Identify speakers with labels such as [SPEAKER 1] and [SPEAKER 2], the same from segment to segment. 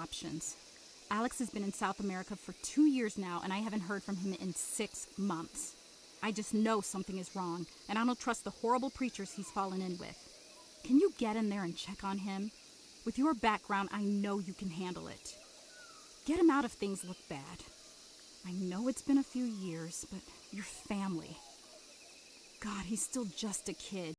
[SPEAKER 1] options. Alex has been in South America for 2 years now, and I haven't heard from him in 6 months. I just know something is wrong, and I don't trust the horrible preachers he's fallen in with. Can you get in there and check on him? With your background, I know you can handle it. Get him out if things look bad. I know it's been a few years, but your family. God, he's still just a kid.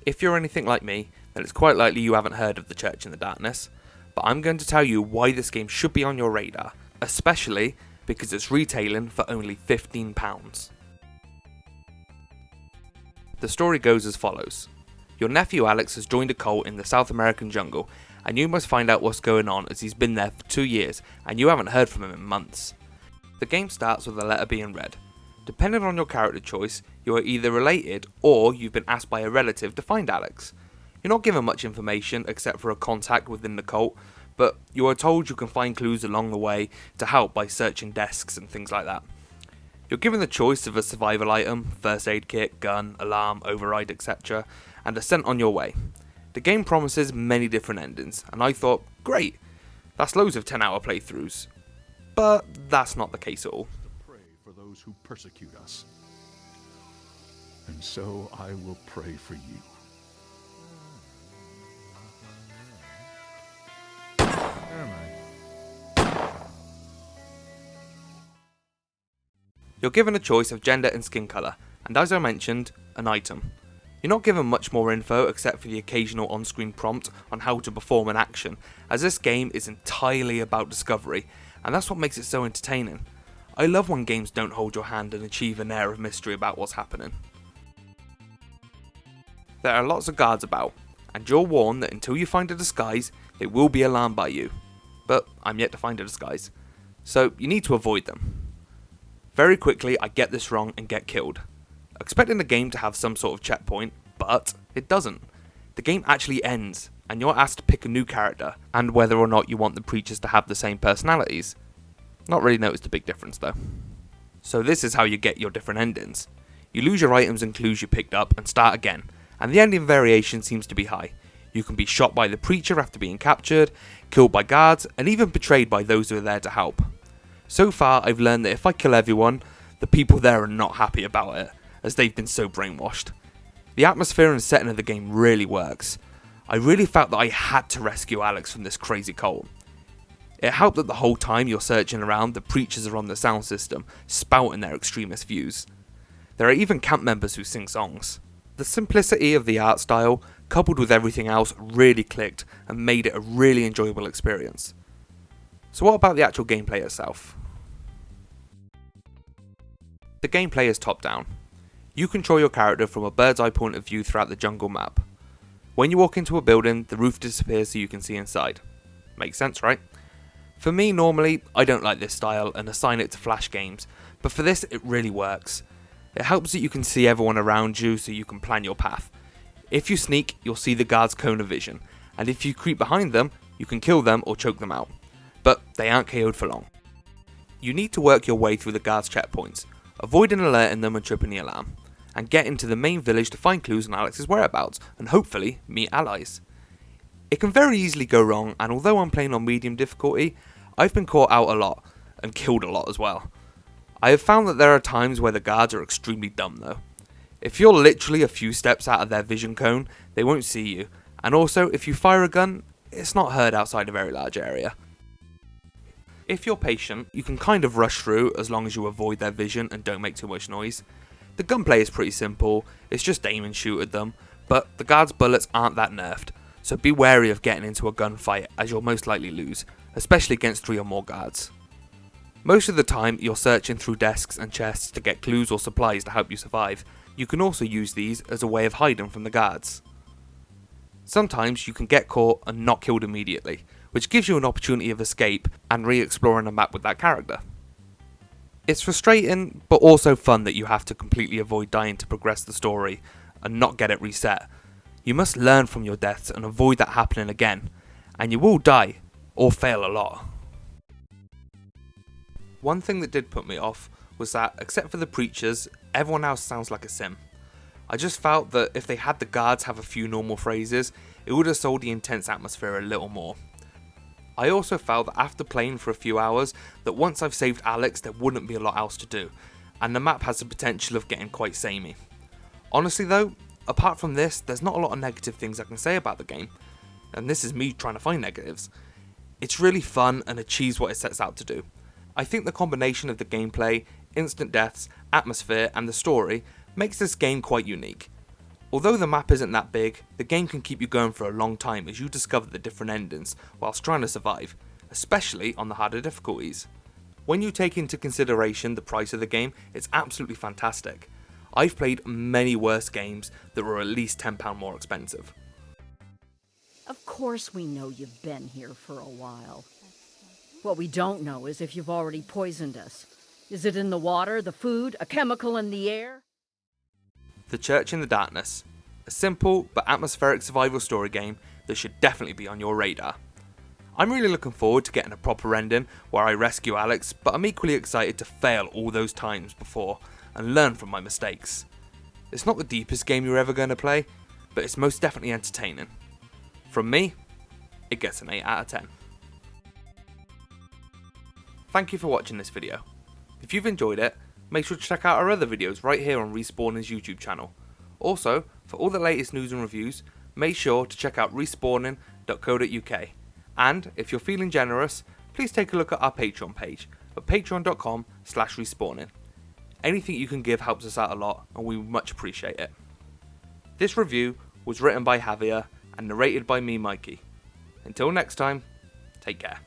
[SPEAKER 2] If you're anything like me, then it's quite likely you haven't heard of The Church in the Darkness, but I'm going to tell you why this game should be on your radar, especially because it's retailing for only £15. The story goes as follows. Your nephew Alex has joined a cult in the South American jungle, and you must find out what's going on as he's been there for 2 years and you haven't heard from him in months. The game starts with a letter being read. Depending on your character choice, you are either related or you've been asked by a relative to find Alex. You're not given much information except for a contact within the cult, but you are told you can find clues along the way to help by searching desks and things like that. You're given the choice of a survival item, first aid kit, gun, alarm, override, etc., and are sent on your way. The game promises many different endings, and I thought, great, that's loads of 10-hour playthroughs. But that's not the case at all.
[SPEAKER 3] Pray for those who persecute us, and so I will pray for you. Never mind.
[SPEAKER 2] You're given a choice of gender and skin colour, and as I mentioned, an item. You're not given much more info except for the occasional on-screen prompt on how to perform an action, as this game is entirely about discovery, and that's what makes it so entertaining. I love when games don't hold your hand and achieve an air of mystery about what's happening. There are lots of guards about, and you're warned that until you find a disguise, they will be alarmed by you. But I'm yet to find a disguise, so you need to avoid them. Very quickly I get this wrong and get killed. Expecting the game to have some sort of checkpoint, but it doesn't. The game actually ends, and you're asked to pick a new character, and whether or not you want the preachers to have the same personalities. Not really noticed a big difference though. So this is how you get your different endings. You lose your items and clues you picked up and start again, and the ending variation seems to be high. You can be shot by the preacher after being captured, killed by guards, and even betrayed by those who are there to help. So far I've learned that if I kill everyone, the people there are not happy about it, as they've been so brainwashed. The atmosphere and setting of the game really works. I really felt that I had to rescue Alex from this crazy cult. It helped that the whole time you're searching around, the preachers are on the sound system, spouting their extremist views. There are even camp members who sing songs. The simplicity of the art style, coupled with everything else, really clicked and made it a really enjoyable experience. So what about the actual gameplay itself? The gameplay is top down. You control your character from a bird's eye point of view throughout the jungle map. When you walk into a building, the roof disappears so you can see inside. Makes sense, right? For me, normally, I don't like this style and assign it to flash games, but for this, it really works. It helps that you can see everyone around you so you can plan your path. If you sneak, you'll see the guards' cone of vision, and if you creep behind them, you can kill them or choke them out. But they aren't KO'd for long. You need to work your way through the guards' checkpoints, avoiding alerting them and tripping the alarm, and get into the main village to find clues on Alex's whereabouts and hopefully meet allies. It can very easily go wrong, and although I'm playing on medium difficulty, I've been caught out a lot and killed a lot as well. I have found that there are times where the guards are extremely dumb though. If you're literally a few steps out of their vision cone, they won't see you, and also if you fire a gun, it's not heard outside a very large area. If you're patient, you can kind of rush through as long as you avoid their vision and don't make too much noise. The gunplay is pretty simple, it's just aim and shoot at them, but the guards' bullets aren't that nerfed, so be wary of getting into a gunfight as you'll most likely lose, especially against 3 or more guards. Most of the time you're searching through desks and chests to get clues or supplies to help you survive. You can also use these as a way of hiding from the guards. Sometimes you can get caught and not killed immediately, which gives you an opportunity of escape and re-exploring a map with that character. It's frustrating, but also fun that you have to completely avoid dying to progress the story and not get it reset. You must learn from your deaths and avoid that happening again, and you will die, or fail a lot. One thing that did put me off was that, except for the preachers, everyone else sounds like a sim. I just felt that if they had the guards have a few normal phrases, it would have sold the intense atmosphere a little more. I also felt that after playing for a few hours, that once I've saved Alex there wouldn't be a lot else to do, and the map has the potential of getting quite samey. Honestly though, apart from this, there's not a lot of negative things I can say about the game, and this is me trying to find negatives. It's really fun and achieves what it sets out to do. I think the combination of the gameplay, instant deaths, atmosphere and the story makes this game quite unique. Although the map isn't that big, the game can keep you going for a long time as you discover the different endings whilst trying to survive, especially on the harder difficulties. When you take into consideration the price of the game, it's absolutely fantastic. I've played many worse games that were at least £10 more expensive.
[SPEAKER 4] Of course we know you've been here for a while. What we don't know is if you've already poisoned us. Is it in the water, the food, a chemical in the air?
[SPEAKER 2] The Church in the Darkness, a simple but atmospheric survival story game that should definitely be on your radar. I'm really looking forward to getting a proper ending where I rescue Alex, but I'm equally excited to fail all those times before and learn from my mistakes. It's not the deepest game you're ever going to play, but it's most definitely entertaining. From me, it gets an 8 out of 10. Thank you for watching this video. If you've enjoyed it, make sure to check out our other videos right here on Respawning's YouTube channel. Also, for all the latest news and reviews, make sure to check out respawning.co.uk. And if you're feeling generous, please take a look at our Patreon page at patreon.com/respawning. Anything you can give helps us out a lot and we much appreciate it. This review was written by Javier and narrated by me, Mikey. Until next time, take care.